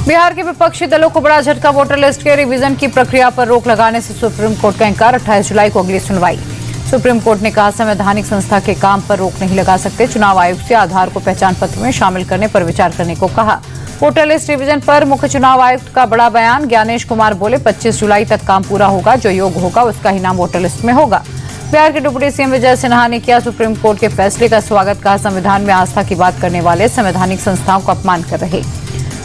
बिहार के विपक्षी दलों को बड़ा झटका। वोटर लिस्ट के रिवीजन की प्रक्रिया पर रोक लगाने से सुप्रीम कोर्ट का इंकार। 28 जुलाई को अगली सुनवाई। सुप्रीम कोर्ट ने कहा, संवैधानिक संस्था के काम पर रोक नहीं लगा सकते। चुनाव आयोग से आधार को पहचान पत्र में शामिल करने पर विचार करने को कहा। वोटर लिस्ट रिवीजन पर मुख्य चुनाव आयुक्त का बड़ा बयान। ज्ञानेश कुमार बोले, 25 जुलाई तक काम पूरा होगा। जो योग्य होगा उसका ही नाम वोटर लिस्ट में होगा। बिहार के डिप्टी सीएम विजय सिन्हा ने किया सुप्रीम कोर्ट के फैसले का स्वागत। कहा, संविधान में आस्था की बात करने वाले संवैधानिक संस्थाओं का अपमान कर रहे।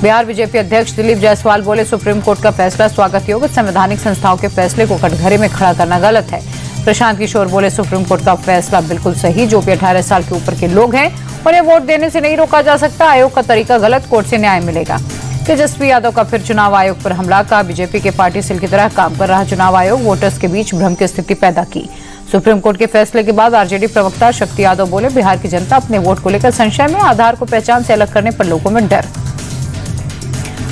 बिहार बीजेपी अध्यक्ष दिलीप जायसवाल बोले, सुप्रीम कोर्ट का फैसला स्वागत योग्य। संवैधानिक संस्थाओं के फैसले को कटघरे में खड़ा करना गलत है। प्रशांत किशोर बोले, सुप्रीम कोर्ट का फैसला बिल्कुल सही। जो भी 18 साल के ऊपर के लोग हैं उन्हें वोट देने से नहीं रोका जा सकता। आयोग का तरीका गलत, कोर्ट से न्याय मिलेगा। तेजस्वी यादव का फिर चुनाव आयोग पर हमला। का बीजेपी के पार्टी सेल की तरह काम कर रहा चुनाव आयोग वोटर्स के बीच भ्रम की स्थिति पैदा की। सुप्रीम कोर्ट के फैसले के बाद आरजेडी प्रवक्ता शक्ति यादव बोले, बिहार की जनता अपने वोट को लेकर संशय में। आधार को पहचान से अलग करने पर लोगों में डर।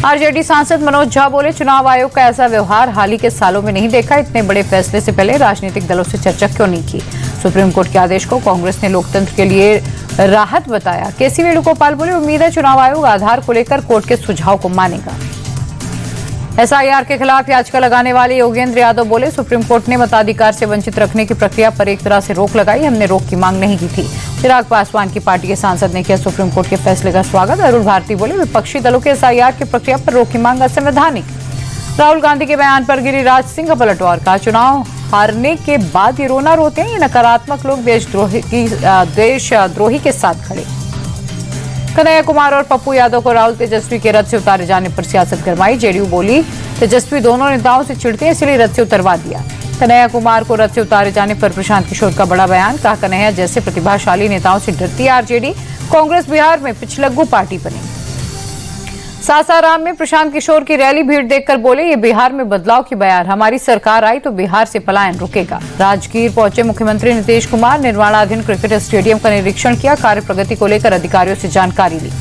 आरजेडी सांसद मनोज झा बोले, चुनाव आयोग का ऐसा व्यवहार हाल ही के सालों में नहीं देखा। इतने बड़े फैसले से पहले राजनीतिक दलों से चर्चा क्यों नहीं की। सुप्रीम कोर्ट के आदेश को कांग्रेस ने लोकतंत्र के लिए राहत बताया। केसी वेणुगोपाल बोले, उम्मीद है चुनाव आयोग आधार को लेकर कोर्ट के सुझाव को मानेगा। एसआईआर के खिलाफ याचिका लगाने वाले योगेंद्र यादव बोले, सुप्रीम कोर्ट ने मताधिकार से वंचित रखने की प्रक्रिया पर एक तरह से रोक लगाई। हमने रोक की मांग नहीं की थी। चिराग पासवान की पार्टी के सांसद ने किया सुप्रीम कोर्ट के फैसले का स्वागत। अरुण भारती बोले, विपक्षी दलों के एसआईआर की प्रक्रिया पर रोक की मांग असंवैधानिक। राहुल गांधी के बयान पर गिरिराज सिंह का पलटवार। कहा, चुनाव हारने के बाद ये रोना रोते हैं। ये नकारात्मक लोग देशद्रोही के साथ खड़े। कन्हैया कुमार और पप्पू यादव को राहुल तेजस्वी के रथ से उतारे जाने पर सियासत गरमाई। जेडीयू बोली, तेजस्वी दोनों नेताओं से चिढ़ते हैं इसलिए रथ से उतरवा दिया। कन्हैया कुमार को रथ से उतारे जाने पर प्रशांत किशोर का बड़ा बयान। कहा, कन्हैया जैसे प्रतिभाशाली नेताओं से डरती है आरजेडी। कांग्रेस बिहार में पिछलग्गू पार्टी बनी। सासाराम में प्रशांत किशोर की रैली। भीड़ देखकर बोले, ये बिहार में बदलाव की बयार। हमारी सरकार आई तो बिहार से पलायन रुकेगा। राजगीर पहुंचे मुख्यमंत्री नीतीश कुमार। निर्माणाधीन क्रिकेट स्टेडियम का निरीक्षण किया। कार्य प्रगति को लेकर अधिकारियों से जानकारी ली।